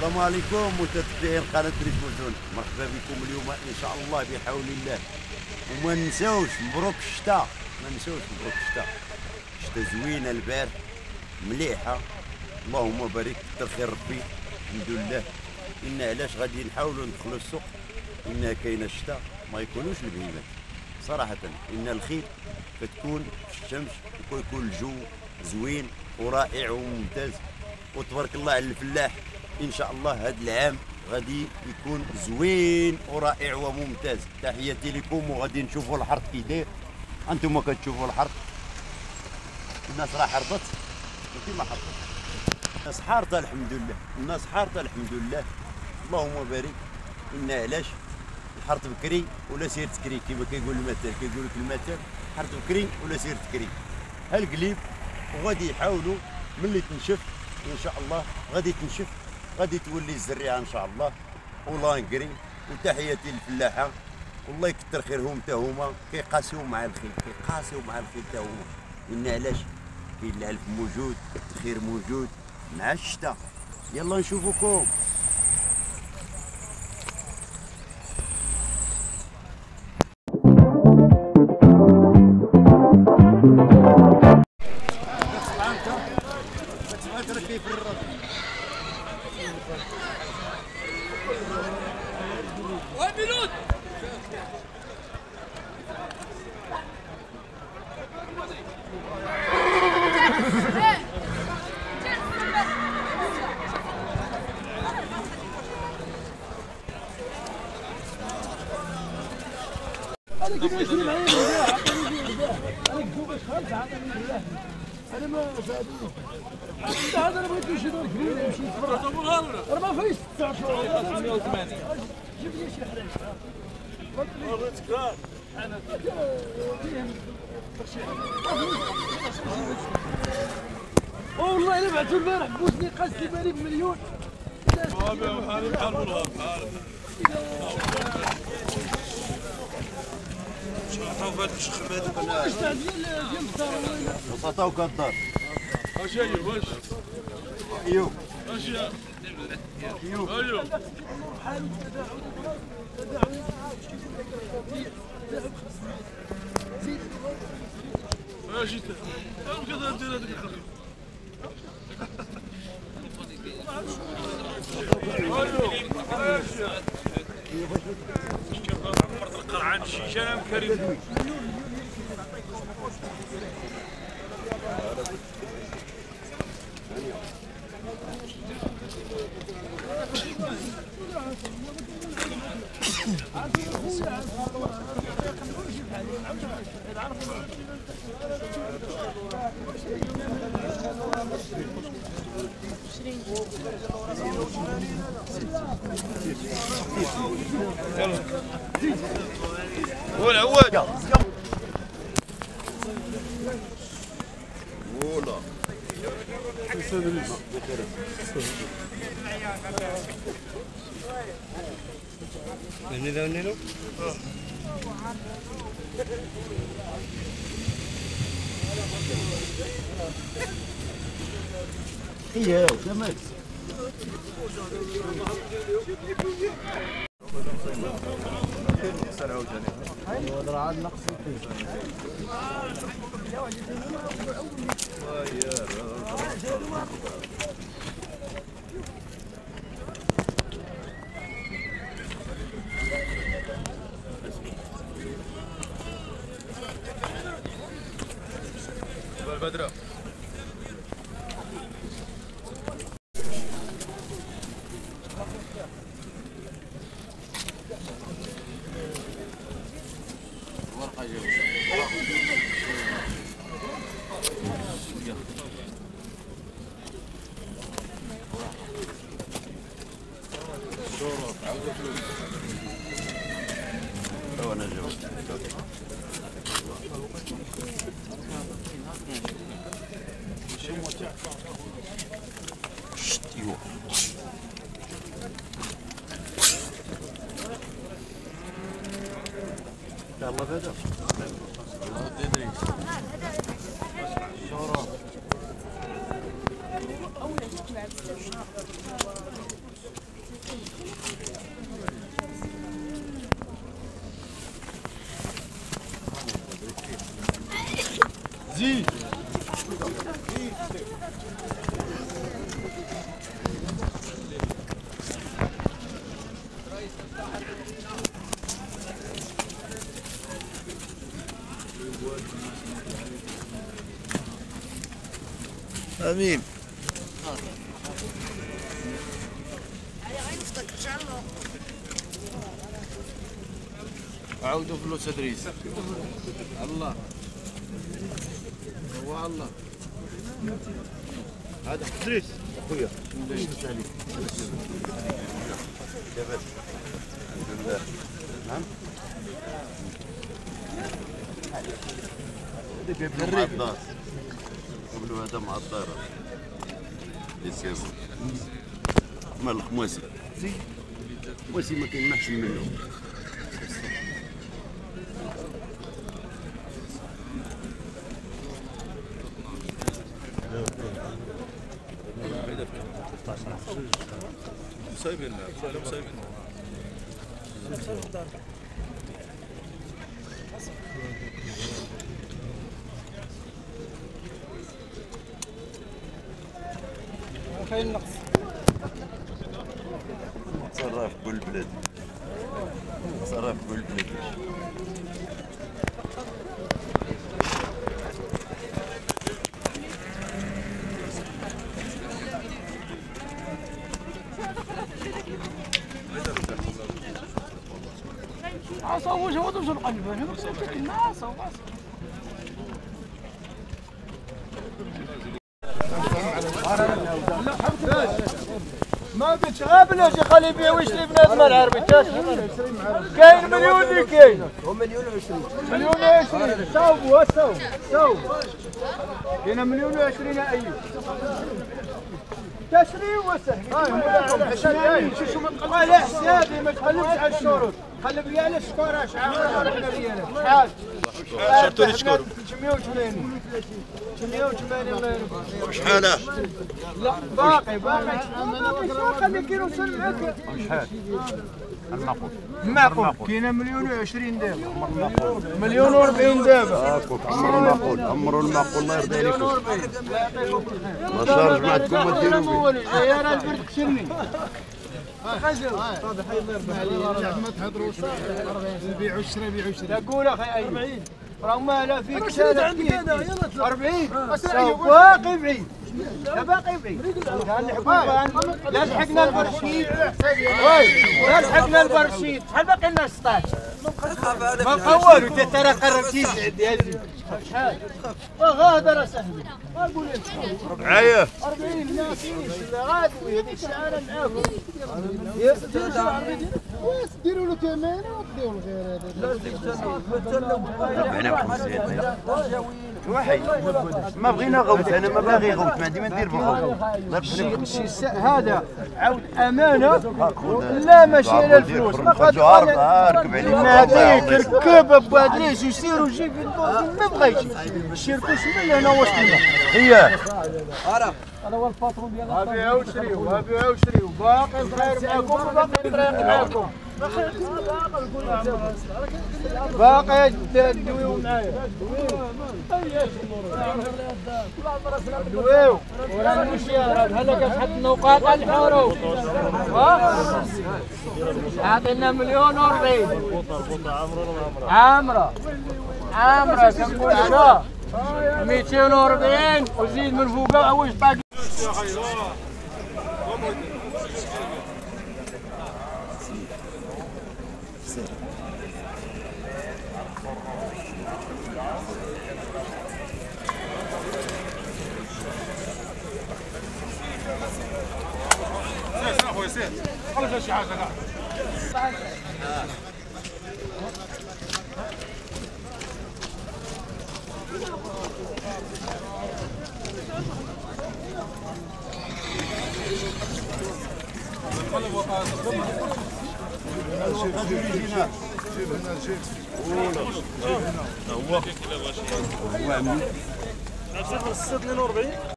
السلام عليكم متتبعين قناه ريف مدن، مرحبا بكم اليوم ان شاء الله بحول الله. وما ننساوش مبروك الشتاء، ما ننساوش مبروك الشتاء. الشتاء زوينه البارح مليحه، اللهم بارك كتر خير ربي الحمد لله. إن علاش غادي نحاولوا ندخلوا السوق، إن كاينه الشتاء ما يكونوش البهيمات صراحه، إن الخير كتكون في الشمس ويكون الجو زوين ورائع وممتاز. وتبارك الله على الفلاح، ان شاء الله هذا العام غادي يكون زوين ورائع وممتاز. تحياتي لكم، وغادي نشوفوا الحرث كي داير. انتم كتشوفوا الحرث، الناس راه حرثت وانت ما حرثت، الناس حارثه الحمد لله، الناس حارثه الحمد لله، اللهم بارك. إن علاش الحرث بكري ولا سير تكري، كيما كيقول المثل، كيقول لك المثل حرث بكري ولا سير تكري. هالقليب وغادي يحاولوا ملي تنشف ان شاء الله، غادي تنشف، غادي تولي الزريعه ان شاء الله ولانكري. وتحياتي للفلاحه، والله يكثر خيرهم تا هما كيقاسيو مع الخير، كيقاسيو مع الخير تا هما. إن علاش كاين العلف موجود، الخير موجود مع الشتاء. يلا نشوفوكم. كيف الرد وبلود انا كيفاش معايا انا ما ساعدوني. هذا انا بغيت نمشي دار كبير نمشي نتفرج، راه ما فايش 9 شهور 580. جيب لي شي حرايق والله تكرار. انا والله الا بعثوا البارح بوسني قاس لي بالي بمليون. عطاو فهاد الشخم هذوك واش تاع ديال الدار وين عطاو كدار. اش هي واش ايوب اش هي ايوب ايوب اش انت كذا دير هذيك الحركه. عمرت القرعان الشيشان كريم. هو العواد ولا نيلو نيلو هي تمام. ودرعات نقص البدرة. وانا جاوبت ايوه يلا بدا الله ادريس شورى زيد. امين. عودوا فلوس ادريس. الله هو الله. هذا ادريس اخويا. لاباس الحمد لله. نعم هذا جايب له مع الدار، جايب له هذا مع الدار يسير مال الخماسي. الخماسي ما كاين ما احسن منه. مسايبين مسايبين. كاين نقص. تصرف كل بلاد، تصرف كل بلاد. عصاوش هو دوش القلب انا ما صوت ما بتشغابنا شي خلي يبيع ويشري بنادم العربي كاين مليون اللي كاين هو مليون و20 مليون و20 صاوبوا صاوب كاين مليون و20 اي تشري وسهل على حسابي ما تخليش على الشروط خلي لي على الشكاره شحال رحنا ليا شحال شرطوا لي شكون 980 980 وشحاله؟ لا باقي خلي كيلو سلمك شحال؟ المعقول كاينه مليون و20 دابا مليون و40 دابا هاكوك عمرو المعقول، عمرو المعقول الله يرضي عليكم. ما شارج معكم ما ديروا به. يا راه البرد كسرني خزر صافي حي الله يرضى عليك ما تهضروش بيعوا الشري بيعوا الشري تقول اخي ايمن راه مالا فيك سنه عندي انا يلا 40 باقي بعيد باقي بعيد لا لحقنا البرشيد لا لحقنا البرشيد شحال باقي لنا 16 ما قوالو انت ترى قربتي عندي هذه شحال غادر صاحبي ما نقول لك معايا 40 لا فيش غادوي هذيك الساعه انا معاكم ديروا له 80 وخذوا الغير هذا لا واحد ما بغينا غوت، انا ما باغي غوت، ما عندي ما ندير بالغوت. هذا عاود امانه لا ماشي على الفلوس ركب عليك نعطيك ركب بادريس يسير وجيب ما بغيتش الشركه شنو انا وصلنا هي انا هو الباترون ديال هابي وشريو هابي وشريو باقي الخير معكم وباقي الطريق معكم باقي تدويو معايا دويو وراه نمشي هلا كتحط النقاط على الحروف عطينا مليون و40 عامره كنقول انا 240 وزيد من فوقها واش باقي خلص شي حاجه هو 42